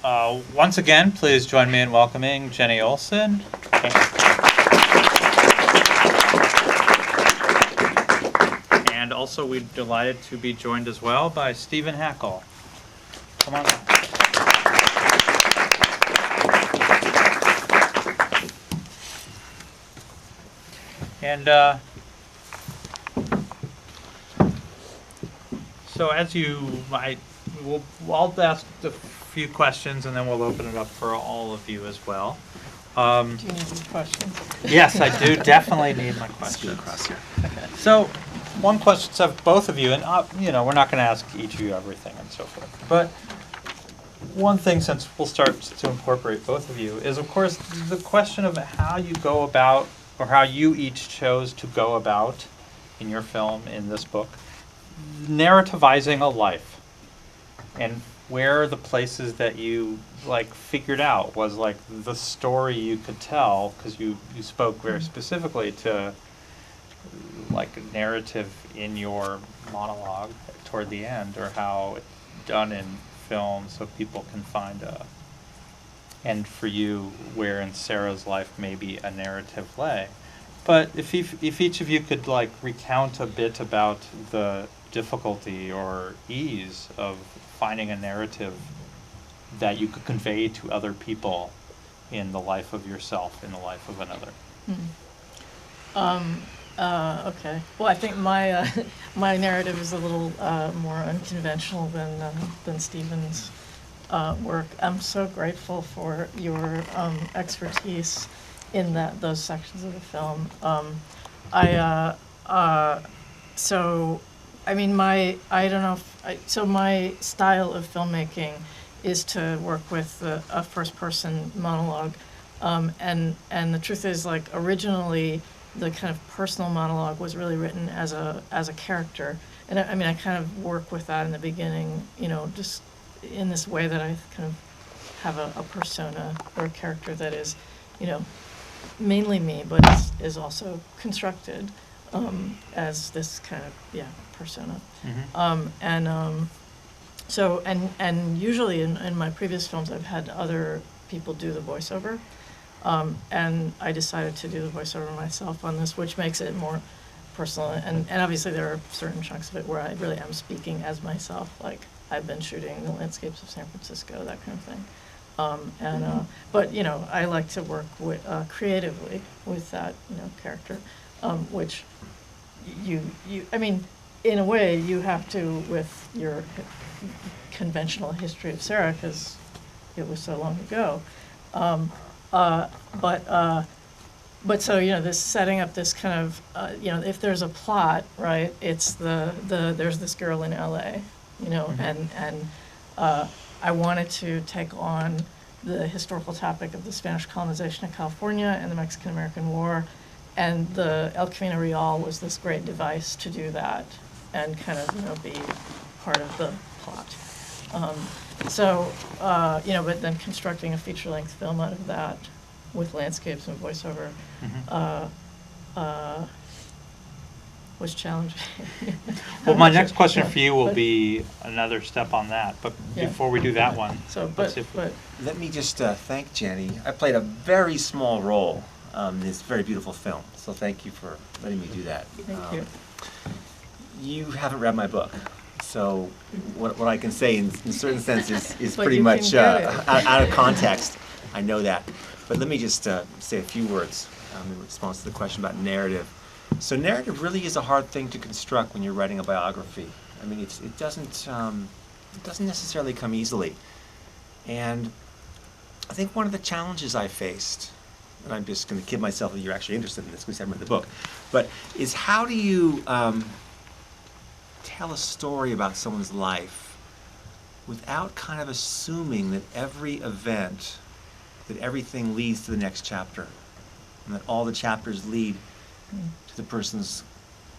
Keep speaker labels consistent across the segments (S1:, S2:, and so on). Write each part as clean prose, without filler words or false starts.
S1: Once again, please join me in welcoming Jenni Olson. And also we're delighted to be joined as well by Stephen Hackel. Come on up. And so as I'll ask a few questions and then we'll open it up for all of you as well.
S2: Do you need any questions?
S1: Yes, I do definitely need my questions. So, one question to both of you, and we're not going to ask each of you everything and so forth. But one thing, since we'll start to incorporate both of you, is of course the question of how you go about, or how you each chose to go about in your film, in this book, narrativizing a life, and where the places that you figured out was the story you could tell, because you spoke very specifically to a narrative in your monologue toward the end, or how it's done in film so people can find and for you where in Sarah's life maybe a narrative lay. But if each of you could recount a bit about the difficulty or ease of finding a narrative that you could convey to other people in the life of yourself, in the life of another.
S2: Okay. Well, I think my my narrative is a little more unconventional than Stephen's work. I'm so grateful for your expertise in those sections of the film. My style of filmmaking is to work with a first-person monologue, and the truth is, originally the kind of personal monologue was really written as a character, and I kind of work with that in the beginning, just in this way that I kind of have a persona or a character that is, mainly me, but is also constructed as this kind of persona. And usually in my previous films I've had other people do the voiceover, and I decided to do the voiceover myself on this, which makes it more personal, and obviously there are certain chunks of it where I really am speaking as myself, like I've been shooting the landscapes of San Francisco, that kind of thing. But I like to work with creatively with that character, which in a way you have to with your conventional history of Sarah, because it was so long ago. But so this setting up this kind of if there's a plot, right? It's there's this girl in L.A. And I wanted to take on the historical topic of the Spanish colonization of California and the Mexican-American War, and the El Camino Real was this great device to do that and kind of be part of the plot. But then constructing a feature-length film out of that with landscapes and voiceover was challenging.
S1: Well, my next question for you will be another step on that, but before we do that one,
S3: let me just thank Jenni. I played a very small role in this very beautiful film, so thank you for letting me do that.
S2: Thank you.
S3: You haven't read my book, so what I can say in certain sense is
S2: But
S3: pretty
S2: you
S3: much
S2: can get it.
S3: out of context. I know that. But let me just say a few words in response to the question about narrative. So narrative really is a hard thing to construct when you're writing a biography. I mean, it doesn't necessarily come easily. And I think one of the challenges I faced, and I'm just going to kid myself that you're actually interested in this because I haven't read the book, but is how do you tell a story about someone's life without kind of assuming that every event, that everything leads to the next chapter, and that all the chapters lead to the person's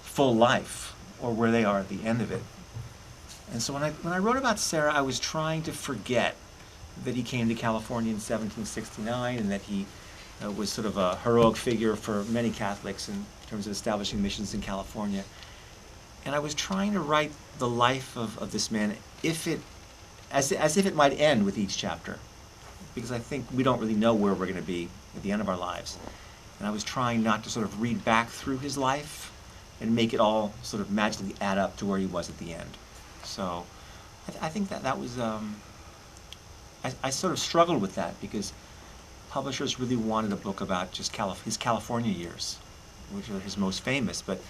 S3: full life or where they are at the end of it. And so when I wrote about Sarah, I was trying to forget that he came to California in 1769 and that he was sort of a heroic figure for many Catholics in terms of establishing missions in California. And I was trying to write the life of this man as if it might end with each chapter. because I think we don't really know where we're going to be at the end of our lives. And I was trying not to sort of read back through his life and make it all sort of magically add up to where he was at the end. So I think that was, I sort of struggled with that because publishers really wanted a book about just his California years, which are his most famous, but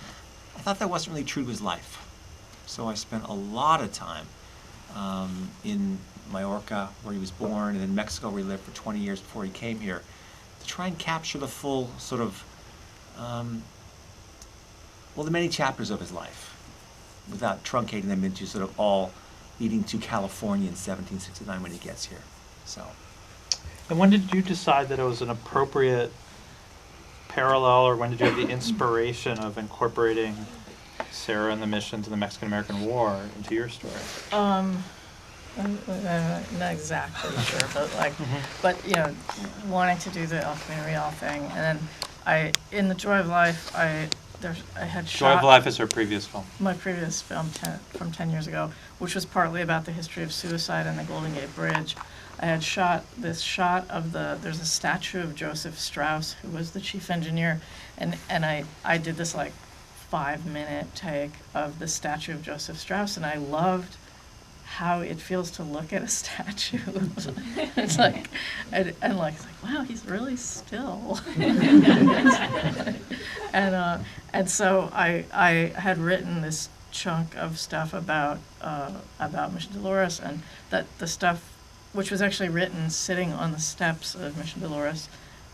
S3: I thought that wasn't really true to his life. So I spent a lot of time in Mallorca, where he was born, and in Mexico, where he lived for 20 years before he came here, to try and capture the full sort of, well, the many chapters of his life, without truncating them into sort of all leading to California in 1769 when he gets here. So.
S1: And when did you decide that it was an appropriate parallel, or when did you have the inspiration of incorporating Sarah and the missions in the Mexican-American War into your story?
S2: Not exactly sure, but like, but you know, wanting to do the El Camino Real thing, and then in The Joy of Life, I had shot.
S1: Joy of Life is her previous film.
S2: My previous film from 10 years ago, which was partly about the history of suicide and the Golden Gate Bridge. I had shot this shot of there's a statue of Joseph Strauss, who was the chief engineer, and I did this like 5-minute take of the statue of Joseph Strauss, and I loved how it feels to look at a statue. It's like, it's like, wow, he's really still. And so I had written this chunk of stuff about Mission Dolores, and that the stuff, which was actually written sitting on the steps of Mission Dolores.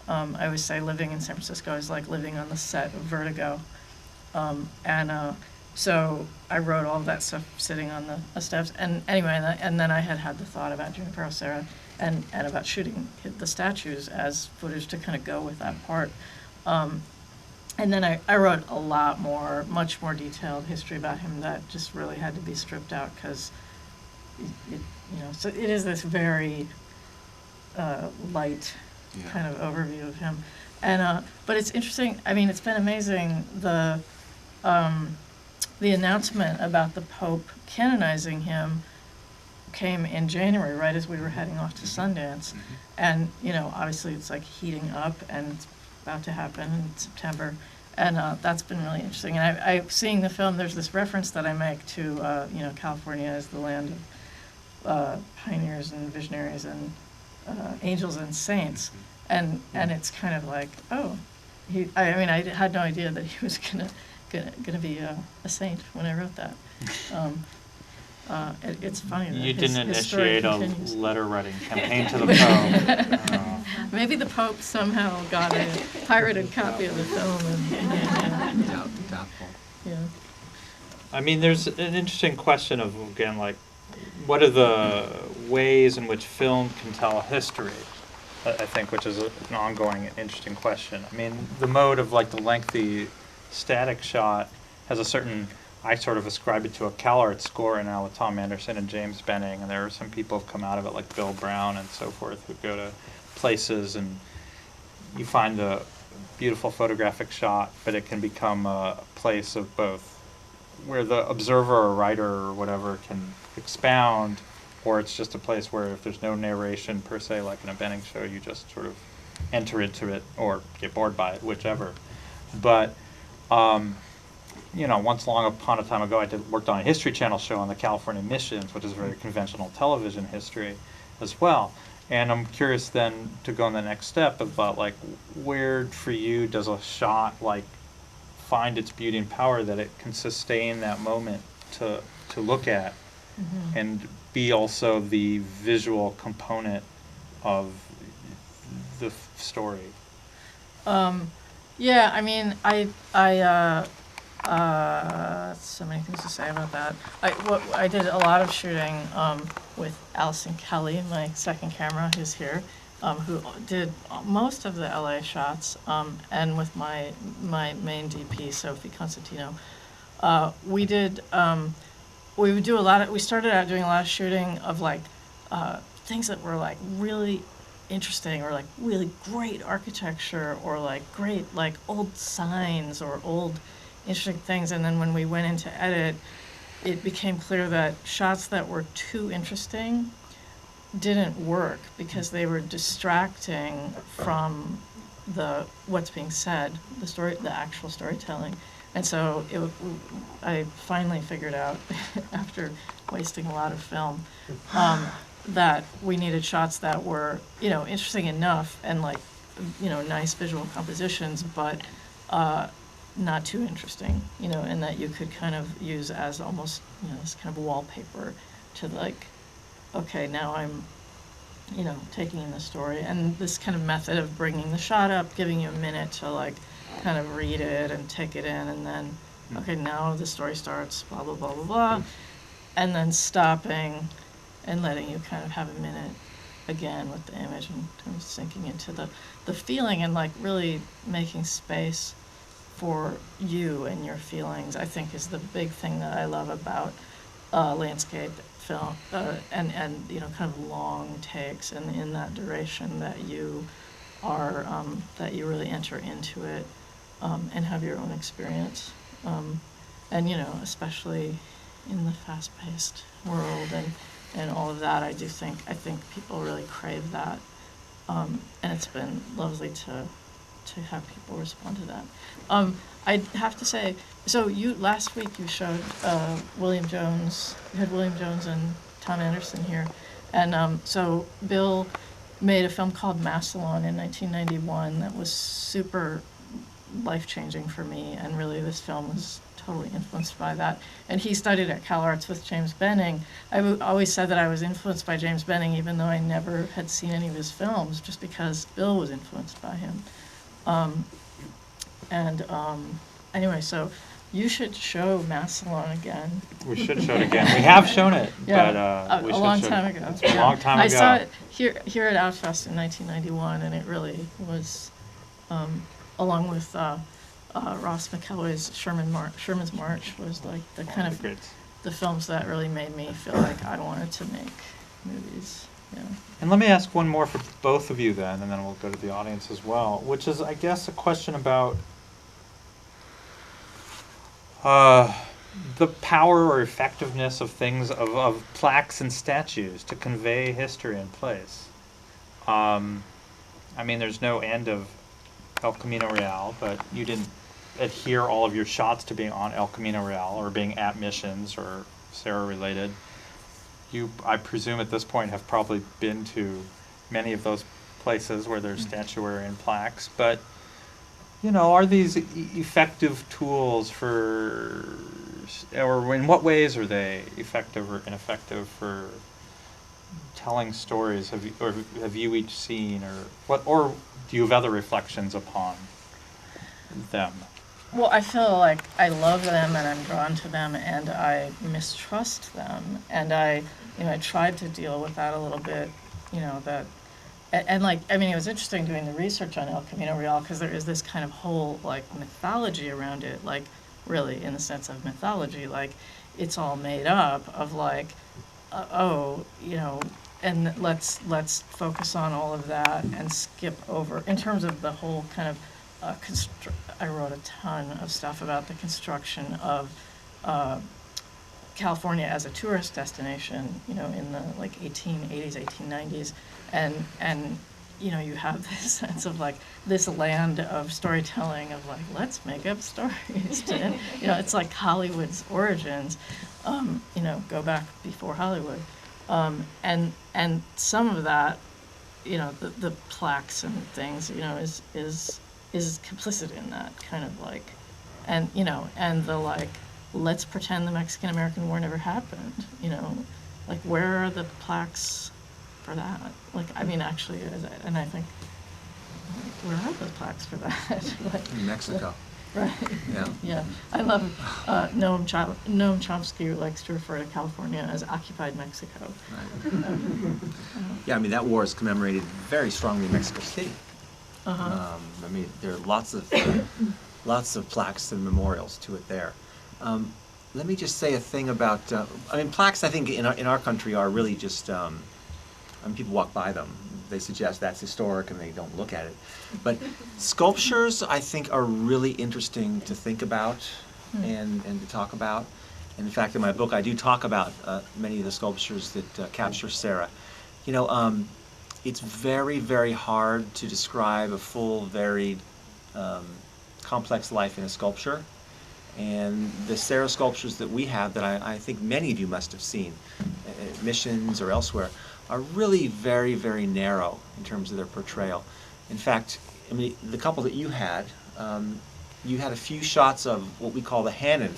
S2: I always say living in San Francisco is like living on the set of Vertigo. So I wrote all of that stuff sitting on the steps. And anyway, and then I had the thought about Junipero Serra and about shooting the statues as footage to kind of go with that part. And then I wrote a lot more, much more detailed history about him that just really had to be stripped out because, so it is this very light kind of overview of him. And but it's interesting. I mean, it's been amazing. The announcement about the Pope canonizing him came in January, right as we were heading off to Sundance. And, obviously it's like heating up, and it's about to happen in September. And that's been really interesting. And I seeing the film, there's this reference that I make to, California as the land of pioneers and visionaries and angels and saints. And it's kind of like, oh, I had no idea that he was gonna be a saint when I wrote that. It's funny that
S1: you didn't
S2: his story
S1: initiate a
S2: continues.
S1: letter writing campaign to the Pope.
S2: Maybe the Pope somehow got a pirated copy of the film. And
S3: Doubtful.
S2: yeah.
S1: I mean, there's an interesting question of, again, like, what are the ways in which film can tell a history? I think, which is an ongoing interesting question. I mean, the mode of like the lengthy static shot has a certain, I sort of ascribe it to a CalArts score now with Tom Anderson and James Benning, and there are some people who've come out of it like Bill Brown and so forth who go to places and you find a beautiful photographic shot, but it can become a place of both where the observer or writer or whatever can expound, or it's just a place where if there's no narration per se, like in a Benning show, you just sort of enter into it or get bored by it, whichever. But once long upon a time ago, I worked on a History Channel show on the California missions, which is very conventional television history as well. And I'm curious then to go on the next step about like, where for you does a shot like find its beauty and power that it can sustain that moment to look at, and be also the visual component of the story?
S2: Yeah, I mean, I so many things to say about that. I did a lot of shooting with Allison Kelly, my second camera, who's here, who did most of the LA shots, and with my main DP, Sophie Constantino. We started out doing a lot of shooting of like things that were like really interesting or like really great architecture or like great like old signs or old interesting things, and then when we went into edit, it became clear that shots that were too interesting didn't work because they were distracting from what's being said, the actual storytelling. And so I finally figured out, after wasting a lot of film, that we needed shots that were, interesting enough and like, nice visual compositions, but not too interesting, and that you could kind of use as almost, this kind of wallpaper to like, okay, now I'm, taking in the story. And this kind of method of bringing the shot up, giving you a minute to like kind of read it and take it in, and then, okay, now the story starts, blah, blah, blah, blah, blah, and then stopping and letting you kind of have a minute again with the image and kind of sinking into the feeling and like really making space for you and your feelings, I think is the big thing that I love about landscape film, and kind of long takes, and in that duration that you are, that you really enter into it, and have your own experience. And, especially in the fast-paced world and all of that, I think people really crave that. And it's been lovely to have people respond to that. I have to say, so last week you showed William Jones, you had William Jones and Tom Anderson here, and so Bill made a film called Massillon in 1991 that was super life-changing for me, and really this film was totally influenced by that. And he studied at Cal Arts with James Benning. I always said that I was influenced by James Benning, even though I never had seen any of his films, just because Bill was influenced by him. Anyway, so you should show Massillon again.
S1: We should show it again. We have shown it,
S2: Yeah,
S1: but we
S2: a
S1: should
S2: long
S1: show
S2: time
S1: it.
S2: ago.
S1: It's been a long time
S2: I
S1: ago.
S2: saw it here at Outfest in 1991, and it really was, along with Ross McElroy's Sherman's March, was like the kind of the films that really made me feel like I wanted to make movies. Yeah.
S1: And let me ask one more for both of you then, and then we'll go to the audience as well, which is, I guess, a question about the power or effectiveness of things, of plaques and statues to convey history and place. I mean, there's no end of El Camino Real, but you didn't adhere all of your shots to being on El Camino Real or being at missions or Sarah related. You, I presume at this point, have probably been to many of those places where there's statuary and plaques, but are these effective tools for, or in what ways are they effective or ineffective for telling stories? Have you each seen, or do you have other reflections upon them?
S2: Well, I feel like I love them and I'm drawn to them, and I mistrust them, and I tried to deal with that a little bit, it was interesting doing the research on El Camino Real, because there is this kind of whole like mythology around it, like really in the sense of mythology, like it's all made up of like, and let's focus on all of that and skip over in terms of the whole kind of I wrote a ton of stuff about the construction of California as a tourist destination, in the like 1880s, 1890s, and you have this sense of like this land of storytelling of like, let's make up stories. It's like Hollywood's origins, go back before Hollywood, and some of that, the plaques and things, is complicit in that kind of like, and the like, let's pretend the Mexican-American War never happened, like where are the plaques for that? Like, I mean, actually, and I think, where are the plaques for that? Like,
S3: in Mexico.
S2: Right.
S3: Yeah.
S2: Yeah. I love Noam Chomsky likes to refer to California as occupied Mexico.
S3: Right. Yeah, I mean, that war is commemorated very strongly in Mexico City.
S2: Uh-huh.
S3: I mean, there are lots of plaques and memorials to it there. Let me just say a thing about, plaques, I think, in our country are really just, people walk by them. They suggest that's historic and they don't look at it. But sculptures, I think, are really interesting to think about and to talk about. And in fact, in my book, I do talk about many of the sculptures that capture Sarah. You know, it's very, very hard to describe a full, varied, complex life in a sculpture. And the Sarah sculptures that we have, that I think many of you must have seen at missions or elsewhere, are really very, very narrow in terms of their portrayal. In fact, I mean, the couple that you had a few shots of what we call the Hannon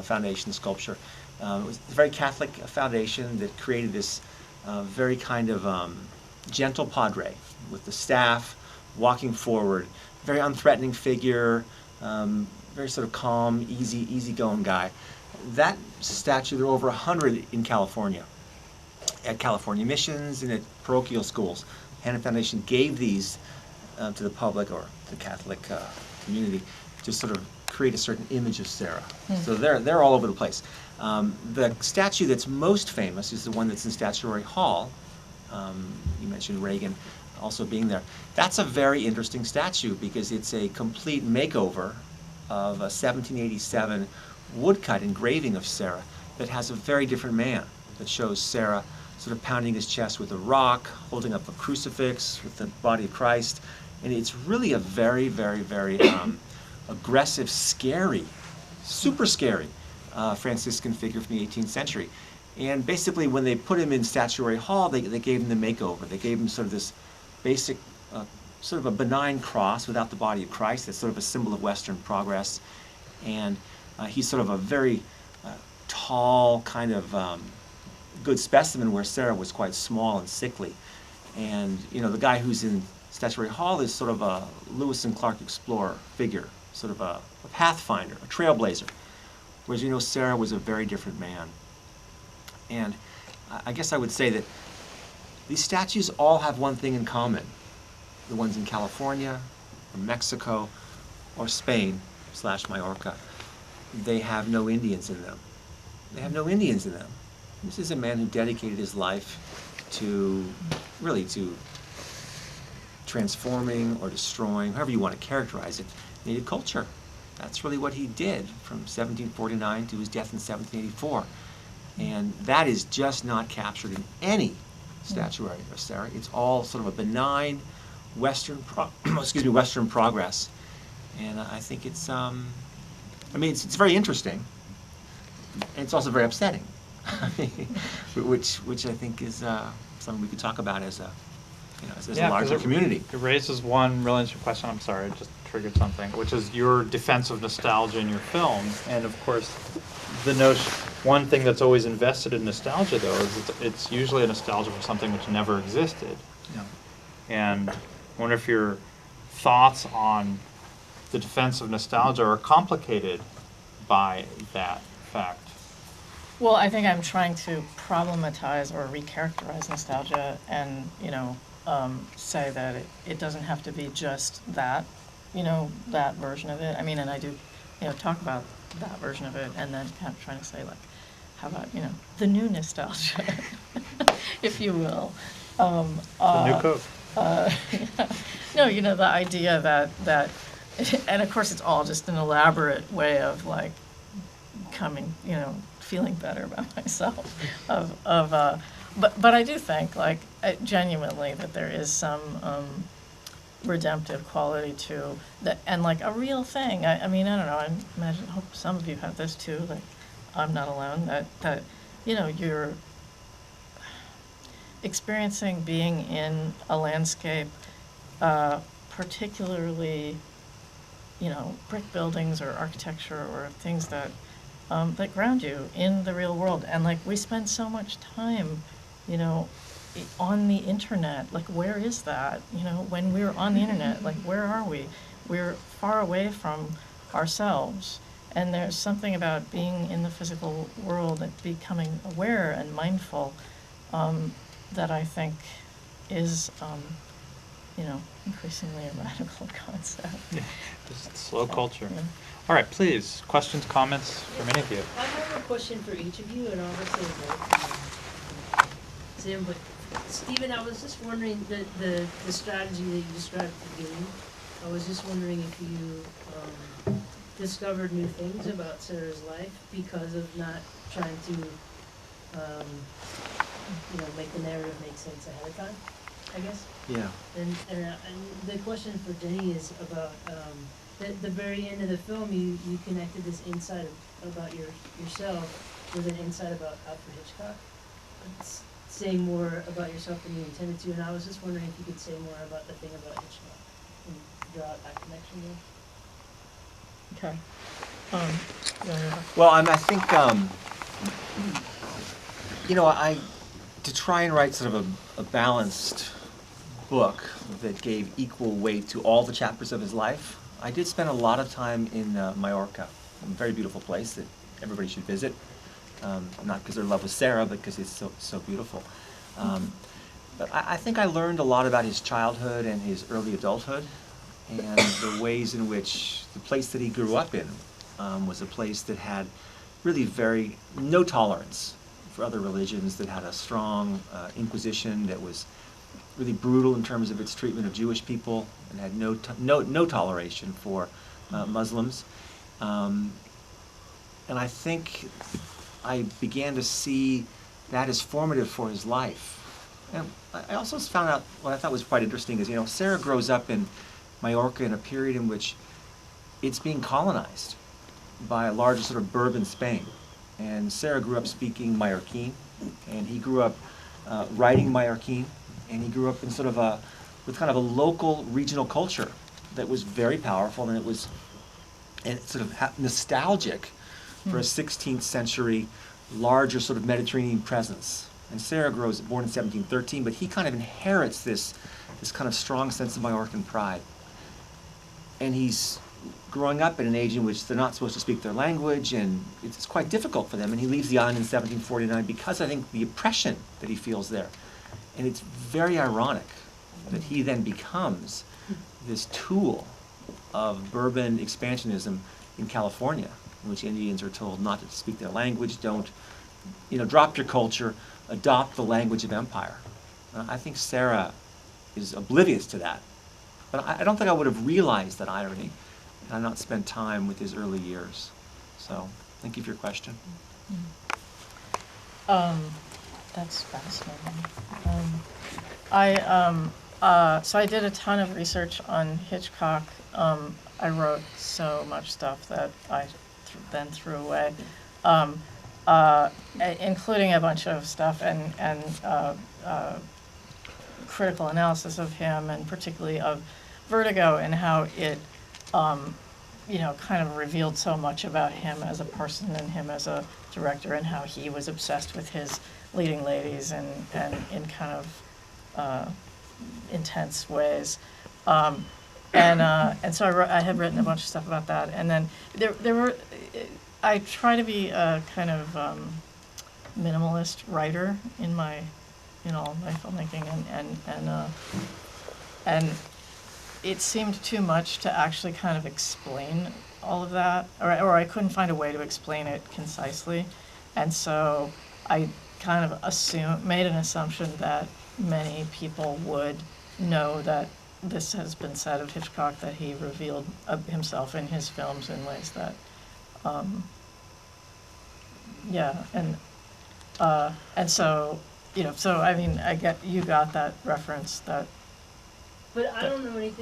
S3: Foundation sculpture. It was a very Catholic foundation that created this very kind of gentle padre with the staff walking forward, very unthreatening figure, very sort of calm, easygoing guy. That statue, there are over 100 in California, at California missions and at parochial schools. Hannon Foundation gave these to the public or the Catholic community to sort of create a certain image of Sarah. So they're all over the place. The statue that's most famous is the one that's in Statuary Hall. You mentioned Reagan also being there. That's a very interesting statue because it's a complete makeover of a 1787 woodcut engraving of Sarah that has a very different man, that shows Sarah sort of pounding his chest with a rock, holding up a crucifix with the body of Christ. And it's really a very, very, very aggressive, scary, super scary Franciscan figure from the 18th century. And basically when they put him in Statuary Hall, they gave him the makeover. They gave him sort of this basic, sort of a benign cross without the body of Christ. That's sort of a symbol of Western progress. And he's sort of a very tall, kind of good specimen, where Sarah was quite small and sickly. And you know, the guy who's in Statuary Hall is sort of a Lewis and Clark explorer figure, sort of a pathfinder, a trailblazer. Whereas, you know, Sarah was a very different man. And I guess I would say that these statues all have one thing in common. The ones in California, or Mexico, or Spain / Majorca, they have no Indians in them. They have no Indians in them. This is a man who dedicated his life to, really, to transforming or destroying, however you want to characterize it, native culture. That's really what he did from 1749 to his death in 1784. And that is just not captured in any statuary of Sarah. It's all sort of a benign Western progress. And I think it's, I mean, it's very interesting. And it's also very upsetting, which I think is something we could talk about as a, you know, as a larger community.
S1: It raises one really interesting question. I'm sorry, it just triggered something, which is your defense of nostalgia in your film. And of course, the notion, one thing that's always invested in nostalgia, though, is it's usually a nostalgia for something which never existed.
S3: Yeah.
S1: And I wonder if your thoughts on the defense of nostalgia are complicated by that fact.
S2: Well, I think I'm trying to problematize or recharacterize nostalgia and, you know, say that it doesn't have to be just that, you know, that version of it. I mean, and I do, you know, talk about that version of it, and then kind of trying to say, like, how about, you know, the new nostalgia, if you will.
S1: The new Coke.
S2: Yeah. No, you know, the idea that, and of course it's all just an elaborate way of, like, coming, you know, feeling better about myself, but I do think, like, genuinely, that there is some redemptive quality to that, and like a real thing. I mean, I don't know, I hope some of you have this too, like, I'm not alone, that you know, you're experiencing being in a landscape, particularly, you know, brick buildings or architecture or things that that ground you in the real world. And like, we spend so much time, you know, on the internet. Like, where is that? You know, when we're on the internet, like, where are we? We're far away from ourselves. And there's something about being in the physical world and becoming aware and mindful that I think is, you know, increasingly a radical concept.
S1: Yeah, just slow culture.
S2: Yeah.
S1: All right, please, questions, comments from any of you?
S4: I have a question for each of you, and obviously Sam, but Stephen, I was just wondering, the strategy that you described at the beginning, I was just wondering if you discovered new things about Sarah's life because of not trying to make the narrative make sense ahead of time, I guess.
S3: Yeah.
S4: And the question for Jenni is about, the very end of the film, you connected this insight about yourself with an insight about Alfred Hitchcock. It's saying more about yourself than you intended to, and I was just wondering if you could say more about the thing about Hitchcock and draw out that connection there.
S2: Okay.
S3: Well, I think, to try and write sort of a balanced book that gave equal weight to all the chapters of his life, I did spend a lot of time in Mallorca, a very beautiful place that everybody should visit. Not because they're in love with Sarah, but because it's so beautiful. But I think I learned a lot about his childhood and his early adulthood, and the ways in which the place that he grew up in was a place that had really no tolerance for other religions, that had a strong inquisition that was really brutal in terms of its treatment of Jewish people, and had no toleration for Muslims. And I think I began to see that as formative for his life. And I also found out what I thought was quite interesting is, Sarah grows up in Mallorca in a period in which it's being colonized by a larger sort of Bourbon Spain. And Sarah grew up speaking Mallorquin, and he grew up writing Mallorquin, and he grew up in sort of with kind of a local regional culture that was very powerful, and it was sort of nostalgic for a 16th century larger sort of Mediterranean presence. And Sarah born in 1713, but he kind of inherits this kind of strong sense of Mallorcan pride. And he's growing up at an age in which they're not supposed to speak their language, and it's quite difficult for them. And he leaves the island in 1749 because I think the oppression that he feels there. And it's very ironic that he then becomes this tool of Bourbon expansionism in California, in which Indians are told not to speak their language, drop your culture, adopt the language of empire. I think Sarah is oblivious to that. But I don't think I would have realized that irony had I not spent time with his early years. So, thank you for your question.
S2: That's fascinating. So I did a ton of research on Hitchcock. I wrote so much stuff that I then threw away, including a bunch of stuff and critical analysis of him, and particularly of Vertigo, and how it, kind of revealed so much about him as a person and him as a director, and how he was obsessed with his leading ladies and in kind of intense ways. And so I had written a bunch of stuff about that, and then there were. I try to be a kind of minimalist writer in all my filmmaking, and it seemed too much to actually kind of explain all of that, or I couldn't find a way to explain it concisely, and so I kind of made an assumption that many people would know that this has been said of Hitchcock, that he revealed himself in his films in ways that, and so, I get, you got that reference that.
S4: But I don't know if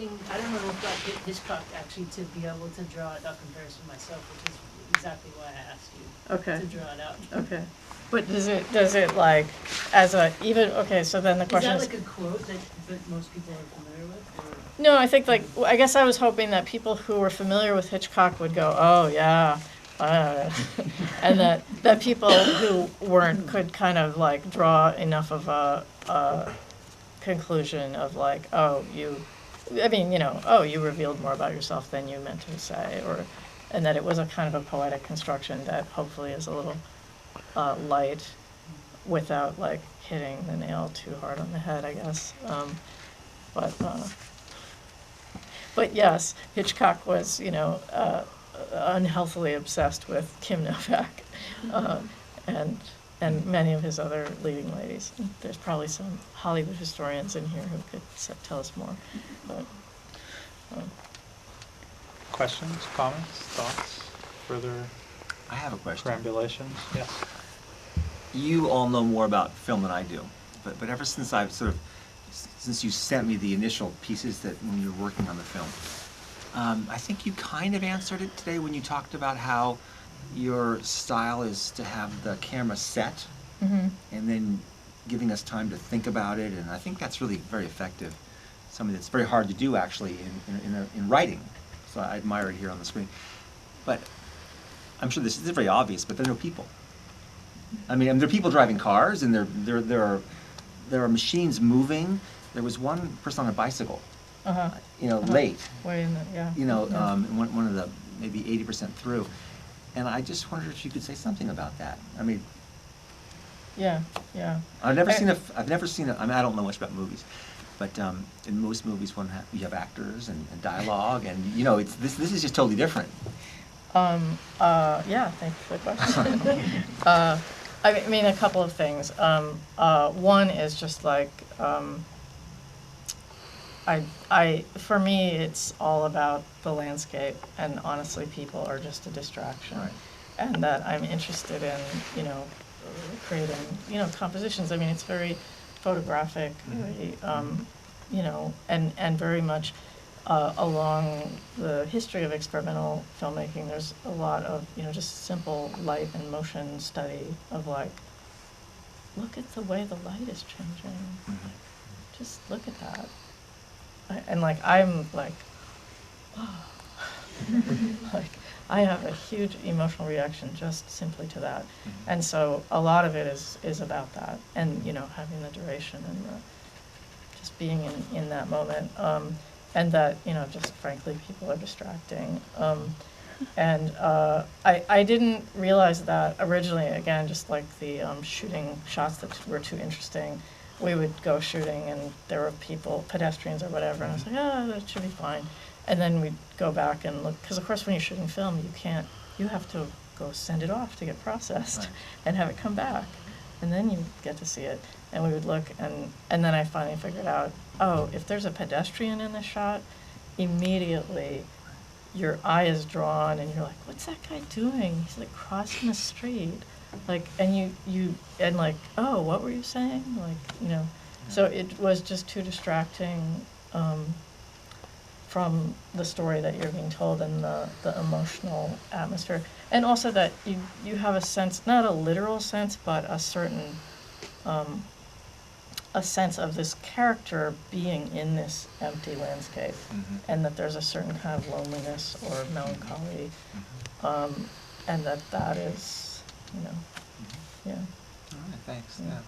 S4: Hitchcock actually to be able to draw a comparison myself, which is exactly why I asked you to draw it out.
S2: Okay. But does it like, so then the question is.
S4: Is that like a quote that most people are familiar with? Or?
S2: No, I think I guess I was hoping that people who were familiar with Hitchcock would go, oh yeah, and that people who weren't could kind of like draw enough of a conclusion of like, you revealed more about yourself than you meant to say, and that it was a kind of a poetic construction that hopefully is a little light without like hitting the nail too hard on the head, I guess. But yes, Hitchcock was, unhealthily obsessed with Kim Novak, and many of his other leading ladies. There's probably some Hollywood historians in here who could tell us more. But
S1: Questions, comments, thoughts, further
S3: I have a question.
S1: perambulations? Yes.
S3: you all know more about film than I do, but ever since since you sent me the initial pieces that when you were working on the film, I think you kind of answered it today when you talked about how your style is to have the camera set and then giving us time to think about it, and I think that's really very effective. Something that's very hard to do actually in writing. So I admire it here on the screen. But I'm sure this is very obvious, but there are no people. I mean, there are people driving cars, and there are machines moving. There was one person on a bicycle, late.
S2: Way in the, yeah.
S3: One of the maybe 80% through, and I just wondered if you could say something about that. I mean,
S2: yeah.
S3: I've never seen a. I mean, I don't know much about movies, but in most movies, you have actors and dialogue, and this is just totally different.
S2: Yeah, thank you for the question. I mean, a couple of things. One is just like, for me, it's all about the landscape, and honestly, people are just a distraction.
S3: Right.
S2: And that I'm interested in, creating, compositions. I mean, it's very photographic, very, and very much along the history of experimental filmmaking, there's a lot of, just simple light and motion study of like, look at the way the light is changing. Just look at that. I'm like, oh. Like, I have a huge emotional reaction just simply to that. And so a lot of it is about that, and, having the duration and just being in that moment. And that, just frankly, people are distracting. And I didn't realize that originally, again, just like the shooting shots that were too interesting. We would go shooting and there were people, pedestrians or whatever, and I was like, that should be fine. And then we'd go back and look, because of course when you're shooting film, you have to go send it off to get processed and have it come back. And then you get to see it. And we would look, and then I finally figured out, if there's a pedestrian in the shot, immediately your eye is drawn and you're like, what's that guy doing? He's like crossing the street. Like, and what were you saying? Like, so it was just too distracting from the story that you're being told and the emotional atmosphere. And also that you have a sense, not a literal sense, but a certain a sense of this character being in this empty landscape, and that there's a certain kind of loneliness or melancholy, and that is, yeah.
S3: All right, thanks.
S2: Yeah.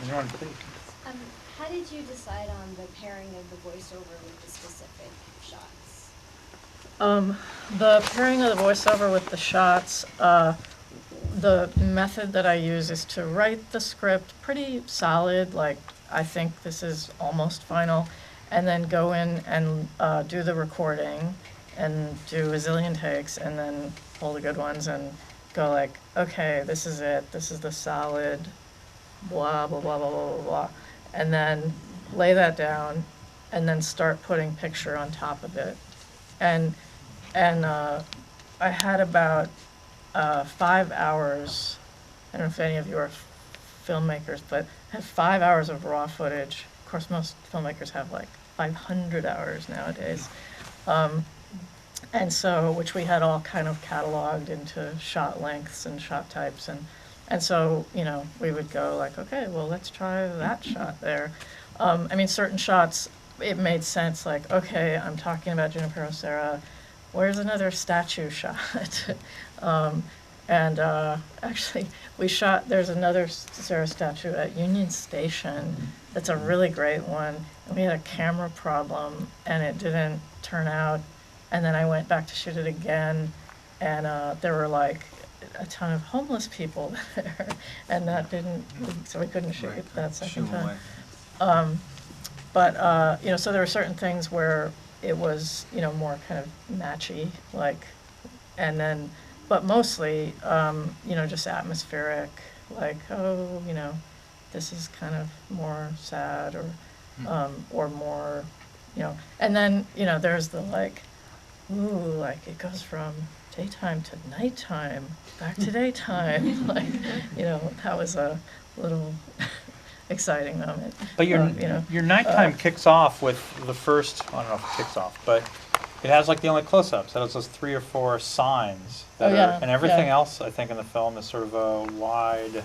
S3: Yeah.
S2: Thank you.
S5: How did you decide on the pairing of the voiceover with the specific shots?
S2: The pairing of the voiceover with the shots, the method that I use is to write the script pretty solid, like I think this is almost final, and then go in and do the recording and do a zillion takes and then pull the good ones and go like, okay, this is it, this is the solid, blah, blah, blah, blah, blah, blah, blah, and then lay that down and then start putting picture on top of it. And I had about 5 hours, I don't know if any of you are filmmakers, but I had 5 hours of raw footage. Of course, most filmmakers have like 500 hours nowadays. And so, which we had all kind of cataloged into shot lengths and shot types. And so, we would go like, okay, well, let's try that shot there. I mean, certain shots, it made sense, like, okay, I'm talking about Junipero Serra, where's another statue shot? Actually, we shot, there's another Serra statue at Union Station that's a really great one, and we had a camera problem, and it didn't turn out, and then I went back to shoot it again, and there were like a ton of homeless people there, and that didn't, so we couldn't shoot it that second time. So there were certain things where it was, more kind of matchy, like, and then, but mostly, just atmospheric, like, this is kind of more sad or more, and then, there's the like, ooh, like it goes from daytime to nighttime, back to daytime. Like, you know, that was a little exciting moment.
S1: But your
S2: You know,
S1: your nighttime kicks off with the first. I don't know if it kicks off, but it has like the only close-ups. It has those 3 or 4 signs that
S2: Oh, yeah,
S1: and everything
S2: yeah.
S1: else I think in the film is sort of a wide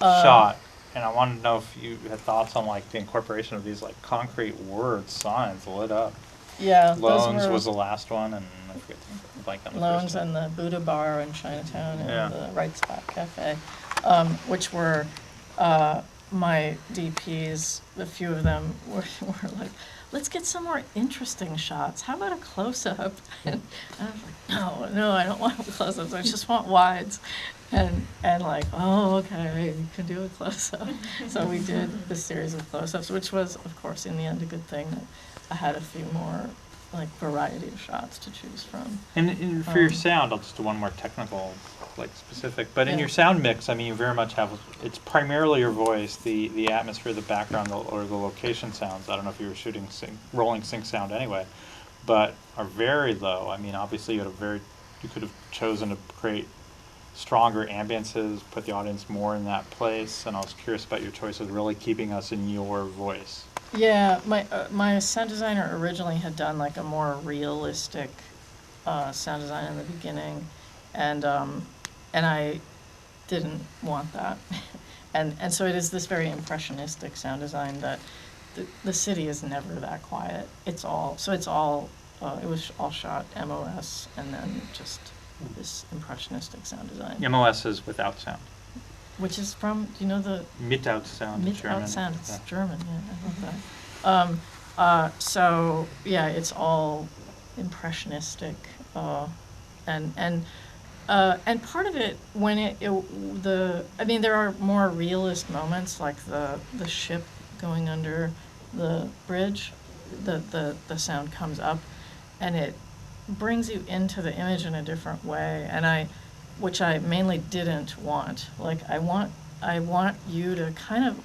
S1: shot. And I wanted to know if you had thoughts on like the incorporation of these like concrete words, signs lit up.
S2: Yeah,
S1: Loans
S2: those were
S1: was the last one, and I forget like on the
S2: Loans
S1: first one.
S2: and the Buddha Bar in Chinatown and
S1: Yeah.
S2: the Right Spot Cafe, which were my DPs. A few of them were like, let's get some more interesting shots. How about a close-up? And I was like, no, I don't want close-ups. I just want wides. And like, oh, okay, you can do a close-up. So we did this series of close-ups, which was, of course, in the end, a good thing that I had a few more like variety of shots to choose from.
S1: And for your sound, I'll just do one more technical, like specific. But in
S2: Yeah.
S1: your sound mix, I mean, you very much have it's primarily your voice, the atmosphere, the background, or the location sounds. I don't know if you were shooting rolling sync sound anyway, but are very low. I mean, obviously, you could have chosen to create stronger ambiences, put the audience more in that place. And I was curious about your choice of really keeping us in your voice.
S2: Yeah, my sound designer originally had done like a more realistic sound design in the beginning, and I didn't want that, and so it is this very impressionistic sound design that the city is never that quiet. It was all shot MOS and then just this impressionistic sound design.
S1: MOS is without sound.
S2: Which is from, do you know the
S1: Without sound. German.
S2: Without sound? It's
S1: Yeah.
S2: German, yeah, I love that. So yeah, it's all impressionistic, and part of it when I mean there are more realist moments like the ship going under the bridge, the sound comes up, and it brings you into the image in a different way, which I mainly didn't want. Like I want you to kind of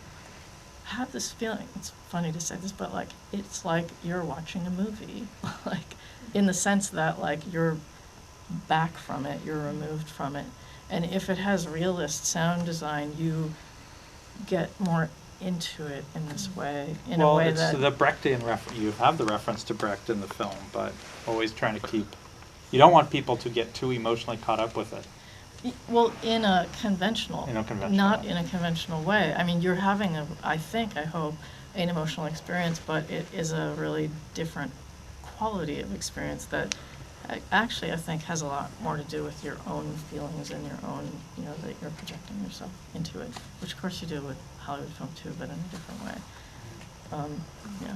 S2: have this feeling. It's funny to say this, but like it's like you're watching a movie, like in the sense that like you're back from it, you're removed from it, and if it has realist sound design, you get more into it in this way, in a way that.
S1: Well, it's the Brechtian you have the reference to Brecht in the film, but always trying to keep. You don't want people to get too emotionally caught up with it.
S2: Well, in a conventional, not
S1: way.
S2: in a conventional way. I mean, you're having I hope, an emotional experience, but it is a really different quality of experience that actually I think has a lot more to do with your own feelings and your own, that you're projecting yourself into it, which of course you do with Hollywood film too, but in a different way. Yeah.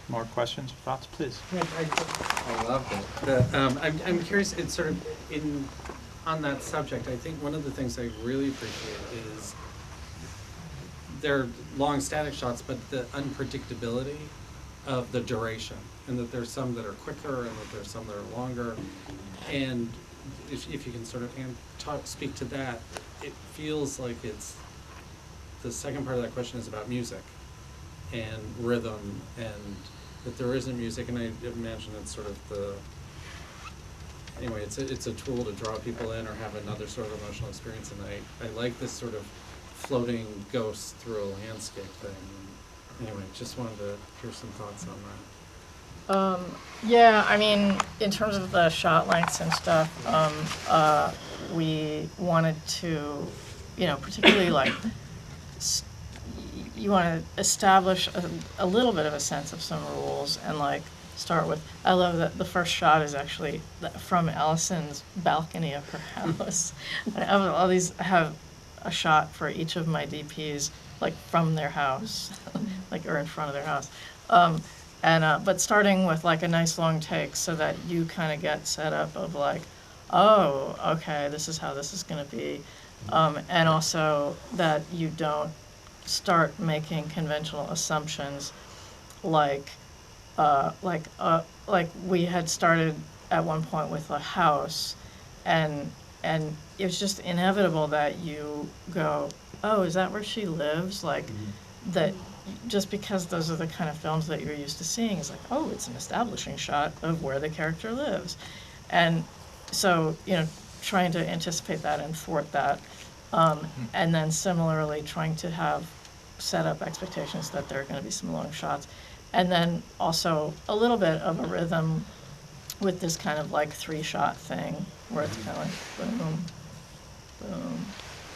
S1: More questions or thoughts, please?
S6: Yeah, I loved it. I'm curious, it's sort of on that subject, I think one of the things I really appreciate is they're long static shots, but the unpredictability of the duration, and that there's some that are quicker and that there's some that are longer. And if you can sort of speak to that, it feels like the second part of that question is about music and rhythm, and that there isn't music, and I imagine it's sort of anyway, it's a tool to draw people in or have another sort of emotional experience, and I like this sort of floating ghost through a landscape thing. Anyway, just wanted to hear some thoughts on that.
S2: Yeah, I mean, in terms of the shot lengths and stuff, we wanted to, particularly like, you want to establish a little bit of a sense of some rules and like start with, I love that the first shot is actually from Allison's balcony of her house. I have a shot for each of my DPs, like from their house, like, or in front of their house. But starting with like a nice long take so that you kind of get set up of like, oh, okay, this is how this is going to be. And also that you don't start making conventional assumptions like we had started at one point with a house, and it was just inevitable that you go, oh, is that where she lives? Like that just because those are the kind of films that you're used to seeing, is like, oh, it's an establishing shot of where the character lives. And so, trying to anticipate that and thwart that. And then similarly, trying to set up expectations that there are going to be some long shots. And then also a little bit of a rhythm with this kind of like 3-shot thing, where it's kind of like boom, boom,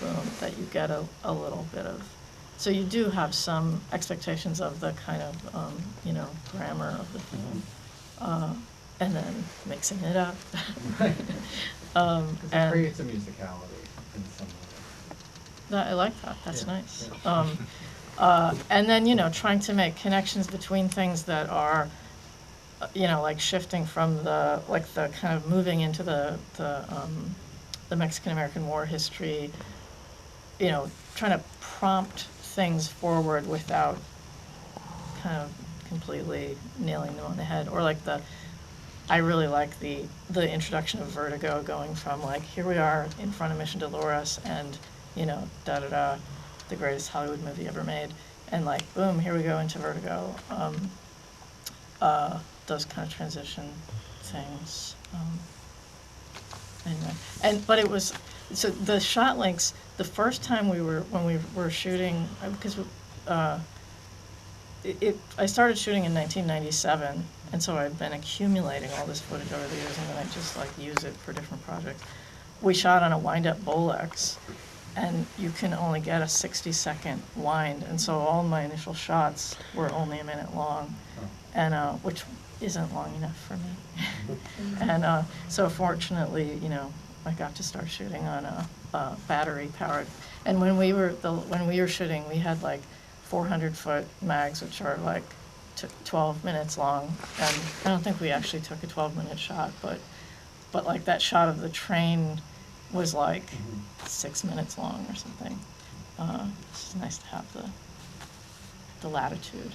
S2: boom, that you get a little bit of. So you do have some expectations of the kind of, grammar of the film, and then mixing it up.
S7: Because it creates a musicality in some way.
S2: I like that, that's
S7: Yeah,
S2: nice.
S7: yeah.
S2: And then, trying to make connections between things that are, like shifting from the kind of moving into the Mexican-American War history, trying to prompt things forward without kind of completely nailing them on the head. Or like I really like the introduction of Vertigo, going from like, here we are in front of Mission Dolores and, da-da-da, the greatest Hollywood movie ever made. And like, boom, here we go into Vertigo. Those kind of transition things. Anyway, but it was, so the shot links, the first time when we were shooting, because I started shooting in 1997, and so I've been accumulating all this footage over the years, and then I just like use it for different projects. We shot on a wind-up Bolex, and you can only get a 60-second wind, and so all my initial shots were only a minute long, and which isn't long enough for me. And so fortunately, I got to start shooting on a battery-powered. And when we were shooting, we had like 400-foot mags, which are like 12 minutes long. And I don't think we actually took a 12-minute shot, but like that shot of the train was like 6 minutes long or something. It's nice to have the latitude.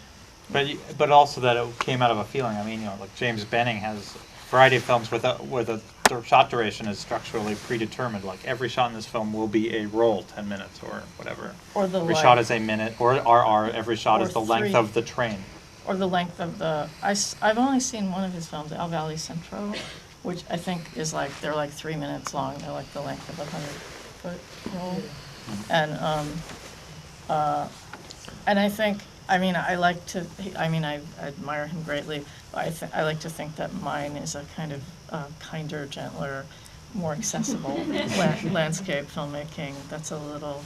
S1: But also that it came out of a feeling. I mean, like James Benning has a variety of films where the shot duration is structurally predetermined. Like every shot in this film will be a roll, 10 minutes or whatever.
S2: Or the
S1: every
S2: like,
S1: shot is a minute, or every shot
S2: or
S1: is the length
S2: 3.
S1: of the train.
S2: Or the length of I've only seen one of his films, El Valley Centro, which I think is like, they're like 3 minutes long. They're like the length of a 100-foot roll. And I think, I admire him greatly. But I like to think that mine is a kind of kinder, gentler, more accessible landscape filmmaking that's a little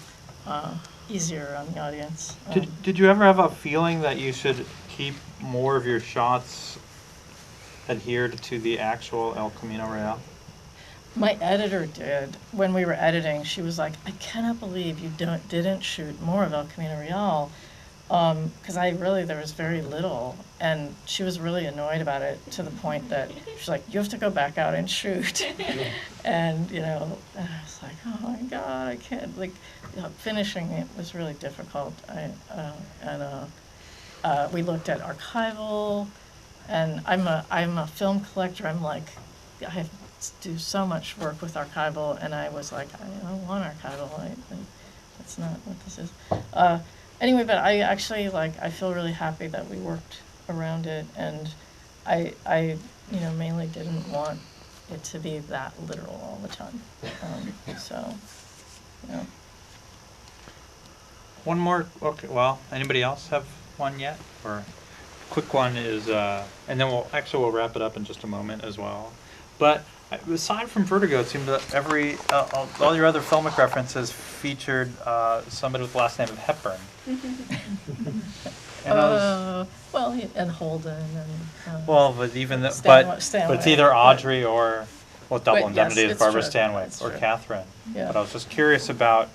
S2: easier on the audience.
S1: Did you ever have a feeling that you should keep more of your shots adhered to the actual El Camino Real?
S2: My editor did. When we were editing, she was like, I cannot believe you didn't shoot more of El Camino Real. Because there was very little, and she was really annoyed about it, to the point that she's like, you have to go back out and shoot. And, I was like, oh my God, I can't, finishing it was really difficult. We looked at archival, and I'm a film collector. I have to do so much work with archival, and I was like, I don't want archival, that's not what this is. Anyway, but I actually I feel really happy that we worked around it, and I mainly didn't want it to be that literal all the time. So,
S1: One more. Okay. Well, anybody else have one yet? Or quick one is, and then we'll wrap it up in just a moment as well. But aside from Vertigo, it seemed that all your other filmic references featured somebody with the last name of Hepburn.
S2: and Holden and.
S1: But even
S2: Stanway.
S1: but it's either Audrey or double indemnity is
S2: it's
S1: Barbara
S2: true.
S1: Stanwyck
S2: It's
S1: or
S2: true.
S1: Catherine.
S2: Yeah.
S1: But I was just curious about.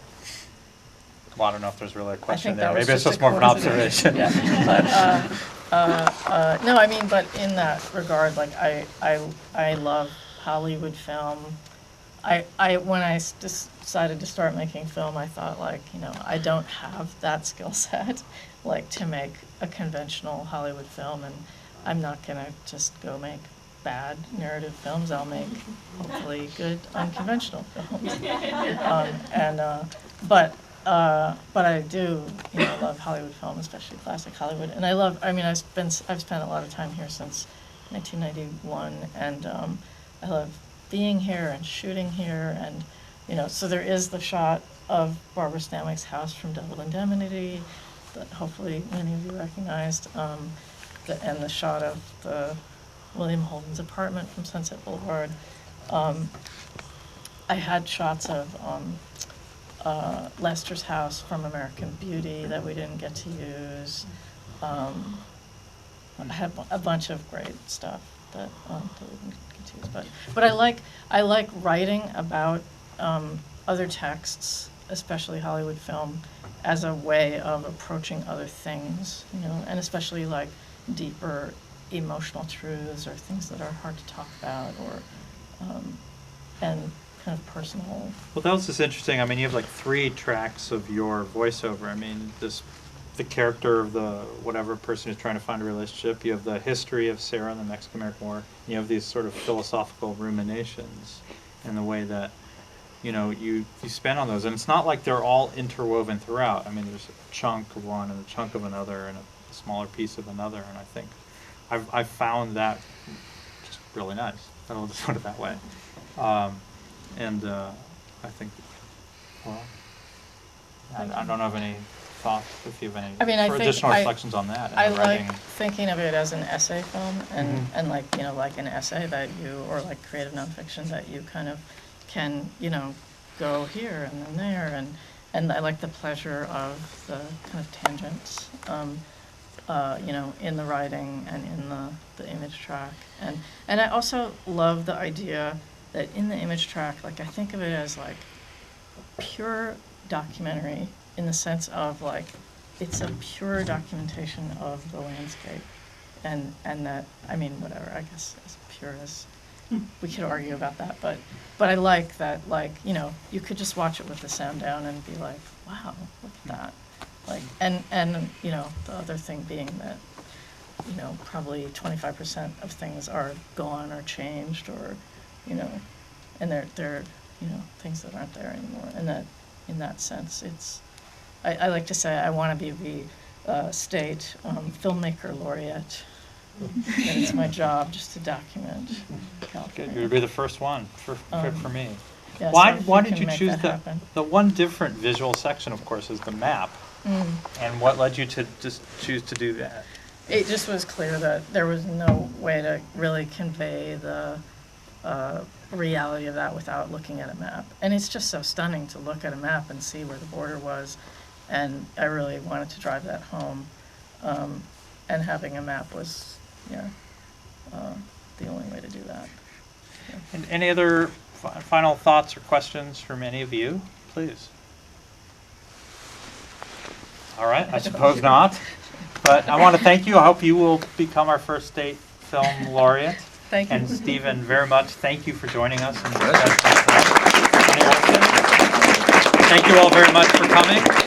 S1: Well, I don't know if there's really a question
S2: that
S1: there.
S2: was
S1: Maybe it's just
S2: a
S1: more of an
S2: coincidence.
S1: observation.
S2: Yeah. But, but in that regard, I love Hollywood film. When I decided to start making film, I thought I don't have that skill set, to make a conventional Hollywood film, and I'm not gonna just go make bad narrative films. I'll make hopefully good unconventional films. but I do, love Hollywood film, especially classic Hollywood. And I've spent a lot of time here since 1991, and I love being here and shooting here, and so there is the shot of Barbara Stanwyck's house from Double Indemnity that hopefully many of you recognized, and the shot of the William Holden's apartment from Sunset Boulevard. I had shots of Lester's house from American Beauty that we didn't get to use. I had a bunch of great stuff that we didn't get to use. But I like writing about other texts, especially Hollywood film, as a way of approaching other things, and especially like deeper emotional truths or things that are hard to talk about, or and kind of personal.
S1: Well, that was just interesting. I mean, you have like 3 tracks of your voiceover. I mean, the character of the whatever person who's trying to find a relationship. You have the history of Sarah in the Mexican-American War. You have these sort of philosophical ruminations and the way that, you spend on those. And it's not like they're all interwoven throughout. I mean, there's a chunk of one and a chunk of another and a smaller piece of another. And I think I've found that just really nice. I'll just put it that way. I think, well, I don't have any thoughts, if you have any additional reflections on that.
S2: I like thinking of it as an essay film, and like an essay that or like creative nonfiction that you kind of can go here and then there, and I like the pleasure of the kind of tangents, in the writing and in the image track, and I also love the idea that in the image track, like I think of it as like pure documentary in the sense of like it's a pure documentation of the landscape, and that, I mean, whatever, I guess as pure as we could argue about that, but I like that, like, you could just watch it with the sound down and be like, wow, look at that, like, and the other thing being that probably 25% of things are gone or changed, or and they're things that aren't there anymore, and that in that sense it's I like to say I want to be the state filmmaker laureate. And it's my job just to document California.
S1: You'd be the first one for me.
S2: Yeah,
S1: Why
S2: so
S1: did you choose the one different visual section, of course, is the map. And what led you to just choose to do that?
S2: It just was clear that there was no way to really convey the reality of that without looking at a map. And it's just so stunning to look at a map and see where the border was. And I really wanted to drive that home. And having a map was, the only way to do that. Yeah.
S1: And any other final thoughts or questions from any of you, please? All right, I suppose not. But I want to thank you. I hope you will become our first state film laureate.
S2: Thank you.
S1: And Stephen, very much thank you for joining us. And Jenni Olson, thank you all very much for coming.